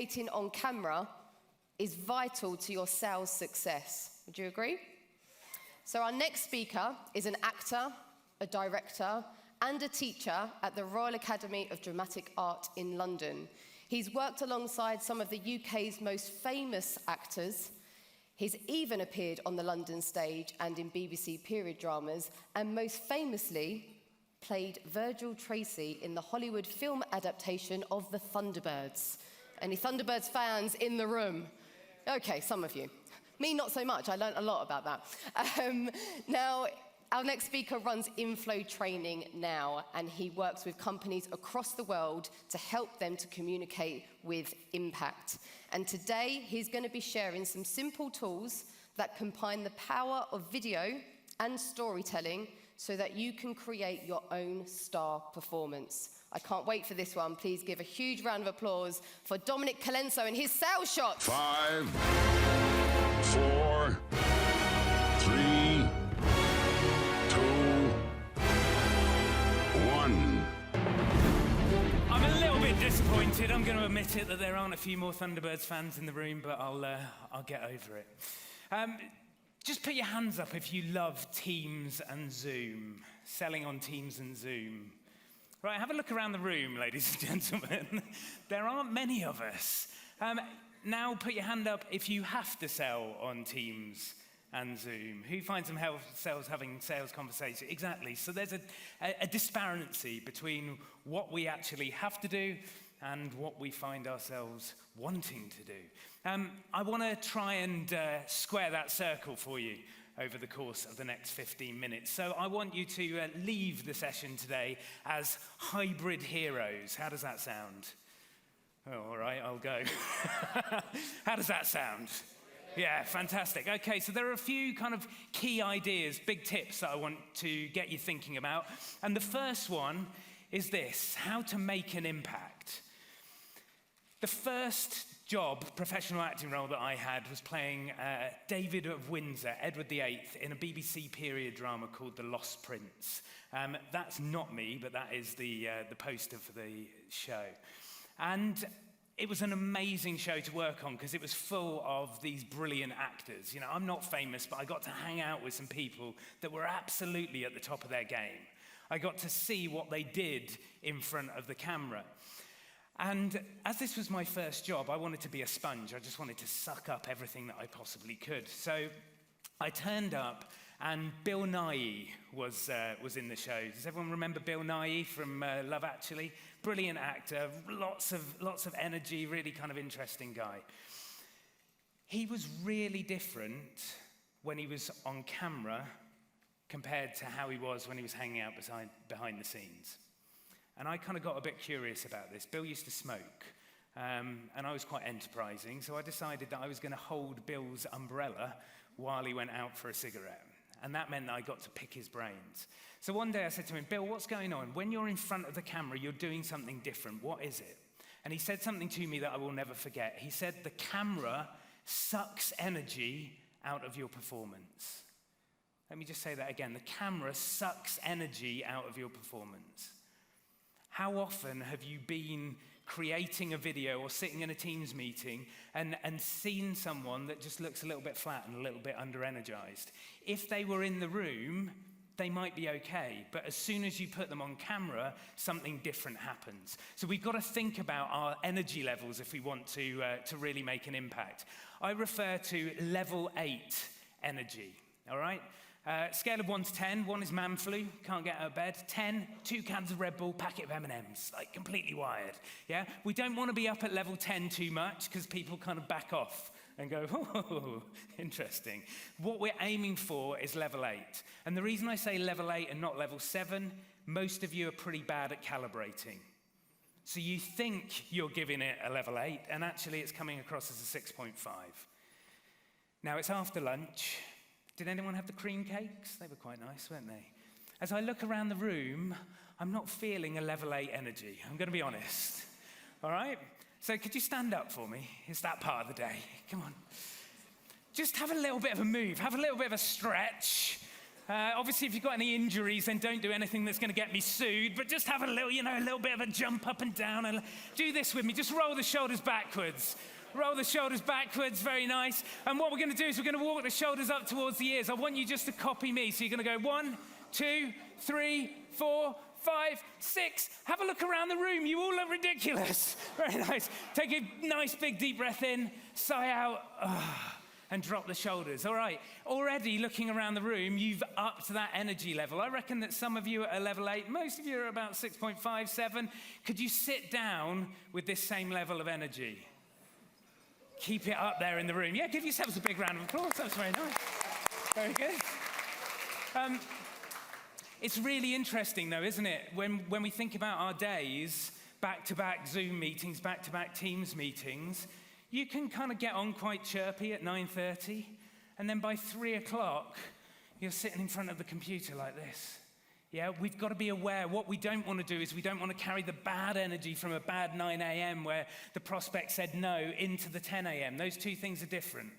communicating on camera is vital to your sales success. Would you agree? So our next speaker is an actor, a director, and a teacher at the Royal Academy of Dramatic Art in London. He's worked alongside some of the UK's most famous actors. He's even appeared on the London stage and in BBC period dramas, and most famously played Virgil Tracy in the Hollywood film adaptation of The Thunderbirds. Any Thunderbirds fans in the room? Okay, some of you. Me, not so much. I learned a lot about that. Now, our next speaker runs inflow training now, and he works with companies across the world to help them to communicate with impact. And today, he's going to be sharing some simple tools that combine the power of video and storytelling so that you can create your own star performance. I can't wait for this one. Please give a huge round of applause for Dominic Colenso and his sales shots. 5, 4, 3, 2, 1. I'm a little bit disappointed. I'm going to admit it that there aren't a few more Thunderbirds fans in the room, but I'll get over it. Just put your hands up if you love Teams and Zoom, selling on Teams and Zoom. Right, have a look around the room, ladies and gentlemen. There aren't many of us. Now put your hand up if you have to sell on Teams and Zoom. Who finds themselves having sales conversations? Exactly. So there's a disparity between what we actually have to do and what we find ourselves wanting to do. I want to try and square that circle for you over the course of the next 15 minutes. So I want you to leave the session today as hybrid heroes. How does that sound? Oh, all right, I'll go. How does that sound? Yeah, fantastic. Okay, so there are a few kind of key ideas, big tips that I want to get you thinking about. And the first one is this: how to make an impact. The first professional acting role that I had was playing David of Windsor, Edward VIII, in a BBC period drama called The Lost Prince. That's not me, but that is the poster for the show. And it was an amazing show to work on because it was full of these brilliant actors. You know, I'm not famous, but I got to hang out with some people that were absolutely at the top of their game. I got to see what they did in front of the camera. And as this was my first job, I wanted to be a sponge. I just wanted to suck up everything that I possibly could. So I turned up, and Bill Nighy was in the show. Does everyone remember Bill Nighy from Love Actually? Brilliant actor, lots of energy, really kind of interesting guy. He was really different when he was on camera compared to how he was when he was hanging out behind the scenes. And I kind of got a bit curious about this. Bill used to smoke, and I was quite enterprising, so I decided that I was going to hold Bill's umbrella while he went out for a cigarette. And that meant that I got to pick his brains. So one day I said to him, Bill, what's going on? When you're in front of the camera, you're doing something different. What is it? And he said something to me that I will never forget. He said, the camera sucks energy out of your performance. Let me just say that again. The camera sucks energy out of your performance. How often have you been creating a video or sitting in a Teams meeting and seen someone that just looks a little bit flat and a little bit under-energized? If they were in the room, they might be okay, but as soon as you put them on camera, something different happens. So we've got to think about our energy levels if we want to really make an impact. I refer to level 8 energy, all right? Scale of 1 to 10, 1 is man flu, can't get out of bed. 10, 2 cans of Red Bull, packet of M&Ms, like completely wired, yeah? We don't want to be up at level 10 too much because people kind of back off and go, oh, interesting. What we're aiming for is level 8. And the reason I say level 8 and not level 7, most of you are pretty bad at calibrating. So you think you're giving it a level 8, and actually it's coming across as a 6.5. Now it's after lunch. Did anyone have the cream cakes? They were quite nice, weren't they? As I look around the room, I'm not feeling a level 8 energy. I'm going to be honest. All right? So could you stand up for me? It's that part of the day. Come on. Just have a little bit of a move. Have a little bit of a stretch. Obviously, if you've got any injuries, then don't do anything that's going to get me sued, but just have a little, a little bit of a jump up and down. And do this with me. Just roll the shoulders backwards. Roll the shoulders backwards, very nice. And what we're going to do is we're going to walk the shoulders up towards the ears. I want you just to copy me. So you're going to go 1, 2, 3, 4, 5, 6. Have a look around the room. You all look ridiculous. Very nice. Take a nice big deep breath in, sigh out, and drop the shoulders. All right. Already looking around the room, you've upped that energy level. I reckon that some of you are at level 8. Most of you are about 6.5, 7. Could you sit down with this same level of energy? Keep it up there in the room. Yeah, give yourselves a big round of applause. That's very nice. Very good. It's really interesting, though, isn't it? When we think about our days, back-to-back Zoom meetings, back-to-back Teams meetings, you can kind of get on quite chirpy at 9:30, and then by 3 o'clock, you're sitting in front of the computer like this. Yeah, we've got to be aware. What we don't want to do is we don't want to carry the bad energy from a bad 9 a.m. where the prospect said no into the 10 a.m. Those two things are different.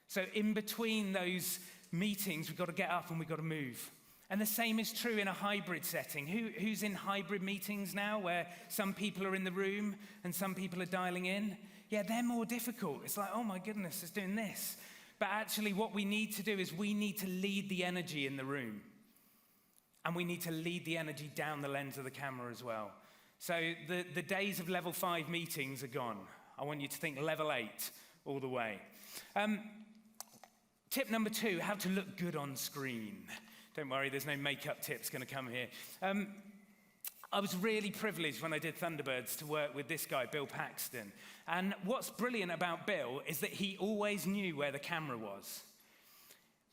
So in between those meetings, we've got to get up and we've got to move. And the same is true in a hybrid setting. Who's in hybrid meetings now where some people are in the room and some people are dialing in? Yeah, they're more difficult. It's like, oh my goodness, it's doing this. But actually what we need to do is we need to lead the energy in the room. And we need to lead the energy down the lens of the camera as well. So the days of level 5 meetings are gone. I want you to think level 8 all the way. Tip number 2, how to look good on screen. Don't worry, there's no makeup tips going to come here. I was really privileged when I did Thunderbirds to work with this guy, Bill Paxton. And what's brilliant about Bill is that he always knew where the camera was.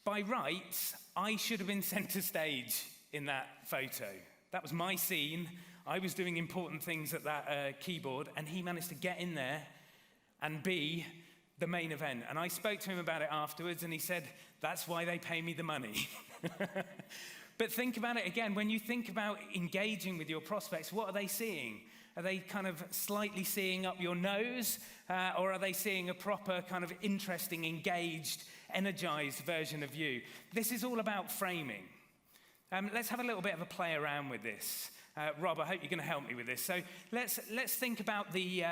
By rights, I should have been center stage in that photo. That was my scene. I was doing important things at that keyboard, and he managed to get in there and be the main event. And I spoke to him about it afterwards, and he said, that's why they pay me the money. But think about it again. When you think about engaging with your prospects, what are they seeing? Are they kind of slightly seeing up your nose? Or are they seeing a proper kind of interesting, engaged, energized version of you? This is all about framing. Let's have a little bit of a play around with this. Rob, I hope you're going to help me with this. So let's think about the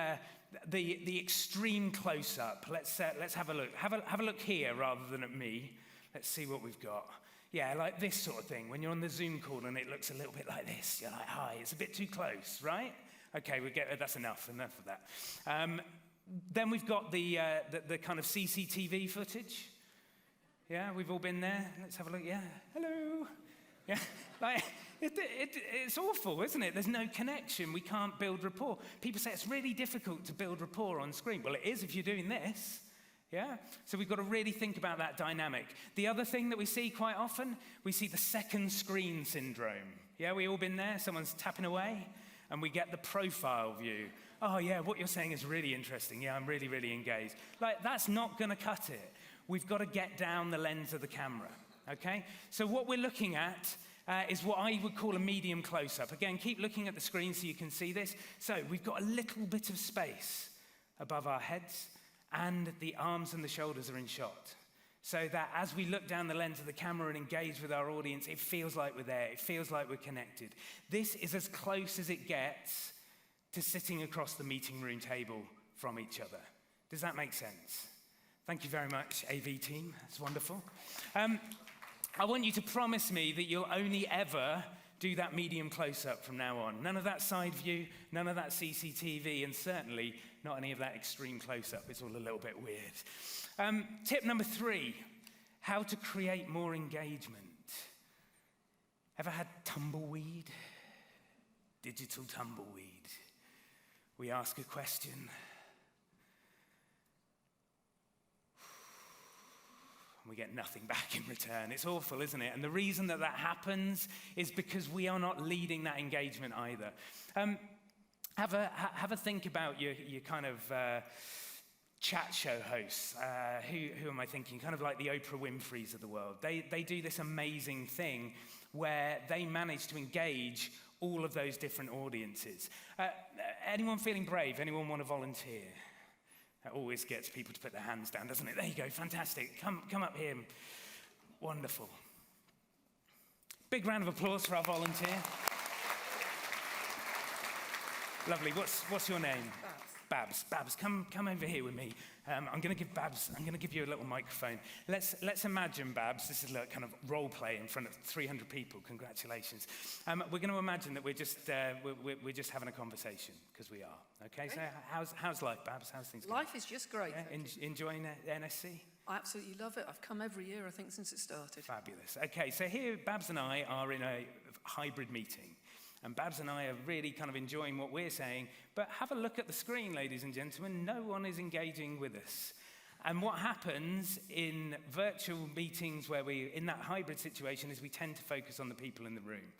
extreme close-up. Let's have a look. Have a look here rather than at me. Let's see what we've got. Yeah, like this sort of thing. When you're on the Zoom call and it looks a little bit like this, you're like, hi, it's a bit too close, right? Okay, that's enough of that. Then we've got the kind of CCTV footage. Yeah, we've all been there. Let's have a look. Yeah, hello. Yeah, like it's awful, isn't it? There's no connection. We can't build rapport. People say it's really difficult to build rapport on screen. Well, it is if you're doing this. Yeah? So we've got to really think about that dynamic. The other thing that we see quite often, we see the second screen syndrome. Yeah, we all been there. Someone's tapping away, and we get the profile view. Oh, yeah, what you're saying is really interesting. Yeah, I'm really, really engaged. Like, that's not going to cut it. We've got to get down the lens of the camera, okay? So what we're looking at is what I would call a medium close-up. Again, keep looking at the screen so you can see this. So we've got a little bit of space above our heads, and the arms and the shoulders are in shot. So that as we look down the lens of the camera and engage with our audience, it feels like we're there. It feels like we're connected. This is as close as it gets to sitting across the meeting room table from each other. Does that make sense? Thank you very much, AV team. That's wonderful. I want you to promise me that you'll only ever do that medium close-up from now on. None of that side view, none of that CCTV, and certainly not any of that extreme close-up. It's all a little bit weird. Tip number 3, how to create more engagement. Ever had tumbleweed? Digital tumbleweed. We ask a question. We get nothing back in return. It's awful, isn't it? And the reason that happens is because we are not leading that engagement either. Have a think about your kind of chat show hosts. Who am I thinking? Kind of like the Oprah Winfreys of the world. They do this amazing thing where they manage to engage all of those different audiences. Anyone feeling brave? Anyone want to volunteer? That always gets people to put their hands down, doesn't it? There you go, fantastic. Come up here. Wonderful. Big round of applause for our volunteer. Lovely. What's your name? Babs. Babs, come over here with me. I'm going to give you a little microphone. Let's imagine, Babs, this is a kind of role play in front of 300 people. Congratulations. We're going to imagine that we're just having a conversation, because we are. Okay, so how's life, Babs? How's things going? Life is just great. Yeah? Enjoying NSC? I absolutely love it. I've come every year, I think, since it started. Fabulous. Okay, so here Babs and I are in a hybrid meeting. And Babs and I are really kind of enjoying what we're saying, but have a look at the screen, ladies and gentlemen. No one is engaging with us. And what happens in virtual meetings where we're in that hybrid situation is we tend to focus on the people in the room.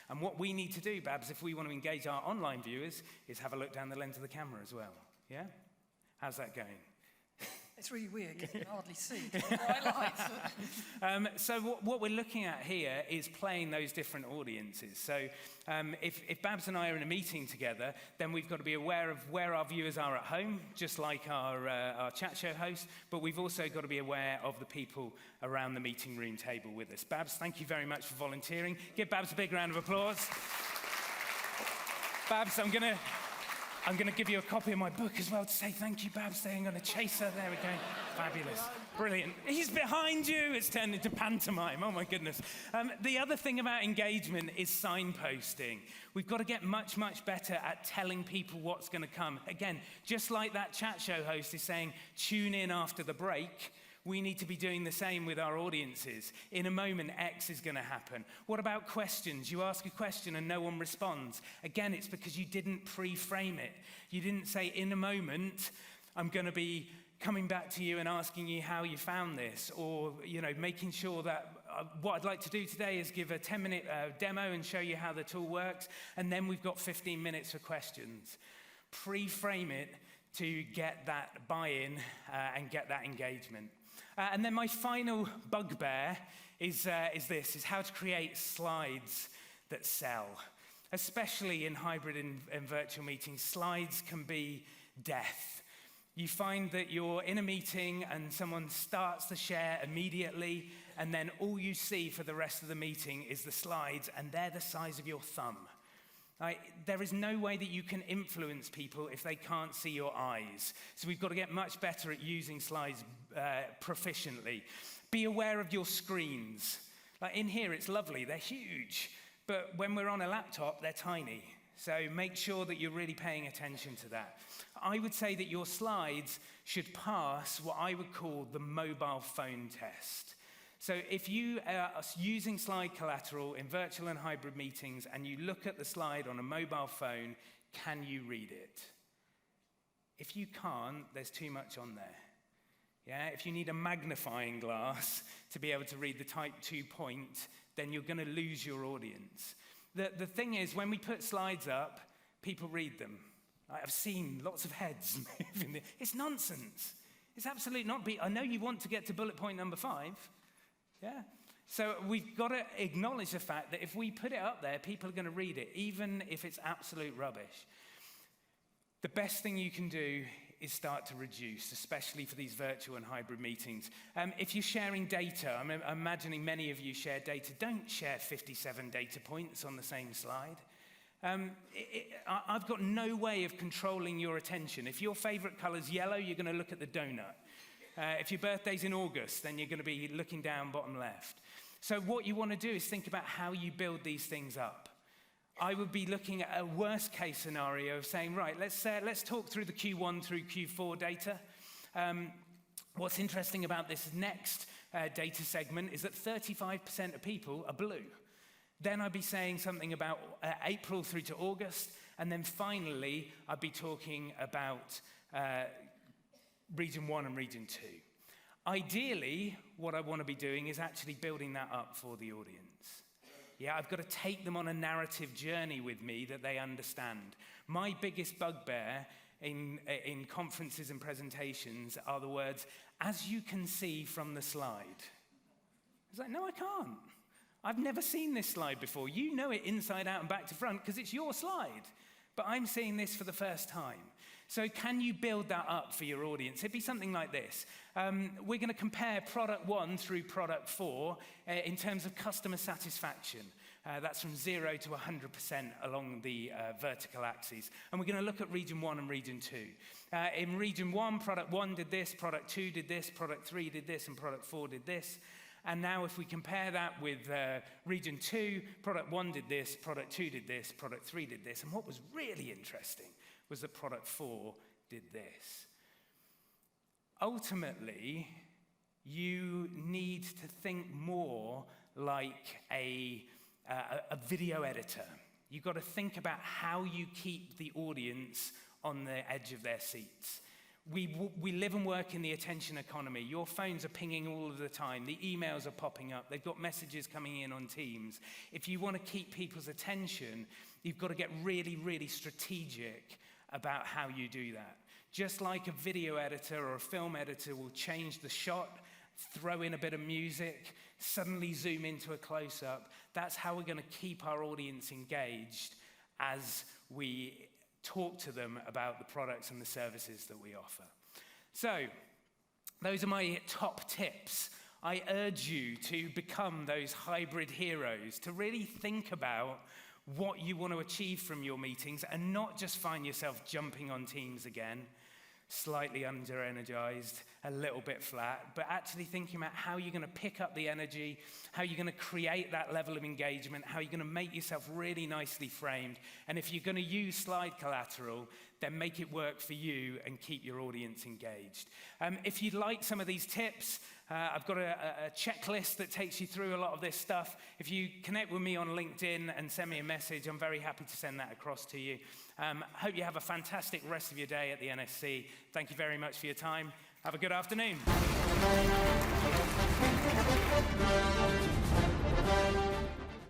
And what we need to do, Babs, if we want to engage our online viewers, is have a look down the lens of the camera as well. Yeah? How's that going? It's really weird because you can hardly see the bright lights. So what we're looking at here is playing those different audiences. So if Babs and I are in a meeting together, then we've got to be aware of where our viewers are at home, just like our chat show host, but we've also got to be aware of the people around the meeting room table with us. Babs, thank you very much for volunteering. Give Babs a big round of applause. Babs, I'm going to give you a copy of my book as well to say thank you, Babs. I'm going to chase her. There we go. Fabulous. Brilliant. He's behind you. It's turned into pantomime. Oh, my goodness. The other thing about engagement is signposting. We've got to get much, much better at telling people what's going to come. Again, just like that chat show host is saying, tune in after the break, we need to be doing the same with our audiences. In a moment, X is going to happen. What about questions? You ask a question and no one responds. Again, it's because you didn't pre-frame it. You didn't say, in a moment, I'm going to be coming back to you and asking you how you found this, or making sure that what I'd like to do today is give a 10-minute demo and show you how the tool works, and then we've got 15 minutes for questions. Pre-frame it to get that buy-in and get that engagement. And then my final bugbear is how to create slides that sell. Especially in hybrid and virtual meetings, slides can be death. You find that you're in a meeting and someone starts to share immediately, and then all you see for the rest of the meeting is the slides, and they're the size of your thumb. There is no way that you can influence people if they can't see your eyes. So we've got to get much better at using slides proficiently. Be aware of your screens. In here, it's lovely. They're huge. But when we're on a laptop, they're tiny. So make sure that you're really paying attention to that. I would say that your slides should pass what I would call the mobile phone test. So if you are using slide collateral in virtual and hybrid meetings and you look at the slide on a mobile phone, can you read it? If you can't, there's too much on there. Yeah? If you need a magnifying glass to be able to read the type 2 point, then you're going to lose your audience. The thing is, when we put slides up, people read them. I've seen lots of heads moving. It's nonsense. It's absolutely not. I know you want to get to bullet point number 5. Yeah. So we've got to acknowledge the fact that if we put it up there, people are going to read it, even if it's absolute rubbish. The best thing you can do is start to reduce, especially for these virtual and hybrid meetings. If you're sharing data, I'm imagining many of you share data. Don't share 57 data points on the same slide. I've got no way of controlling your attention. If your favorite color's yellow, you're going to look at the donut. If your birthday's in August, then you're going to be looking down bottom left. So what you want to do is think about how you build these things up. I would be looking at a worst case scenario of saying, right, let's talk through the Q1 through Q4 data. What's interesting about this next data segment is that 35% of people are blue. Then I'd be saying something about April through to August, and then finally I'd be talking about Region 1 and Region 2. Ideally, what I want to be doing is actually building that up for the audience. Yeah, I've got to take them on a narrative journey with me that they understand. My biggest bugbear in conferences and presentations are the words, as you can see from the slide. It's like, no, I can't. I've never seen this slide before. You know it inside out and back to front because it's your slide. But I'm seeing this for the first time. So can you build that up for your audience? It'd be something like this. We're going to compare product 1 through product 4 in terms of customer satisfaction. That's from 0 to 100% along the vertical axes. And we're going to look at region 1 and region 2. In region 1, product 1 did this, product 2 did this, product 3 did this, and product 4 did this. And now if we compare that with region 2, product 1 did this, product 2 did this, product 3 did this. And what was really interesting was that product 4 did this. Ultimately, you need to think more like a video editor. You've got to think about how you keep the audience on the edge of their seats. We live and work in the attention economy. Your phones are pinging all of the time. The emails are popping up. They've got messages coming in on Teams. If you want to keep people's attention, you've got to get really, really strategic about how you do that. Just like a video editor or a film editor will change the shot, throw in a bit of music, suddenly zoom into a close-up, that's how we're going to keep our audience engaged as we talk to them about the products and the services that we offer. So, those are my top tips. I urge you to become those hybrid heroes, to really think about what you want to achieve from your meetings and not just find yourself jumping on Teams again, slightly under-energized, a little bit flat, but actually thinking about how you're going to pick up the energy, how you're going to create that level of engagement, how you're going to make yourself really nicely framed. And if you're going to use slide collateral, then make it work for you and keep your audience engaged. If you'd like some of these tips, I've got a checklist that takes you through a lot of this stuff. If you connect with me on LinkedIn and send me a message, I'm very happy to send that across to you. Hope you have a fantastic rest of your day at the NSC. Thank you very much for your time. Have a good afternoon.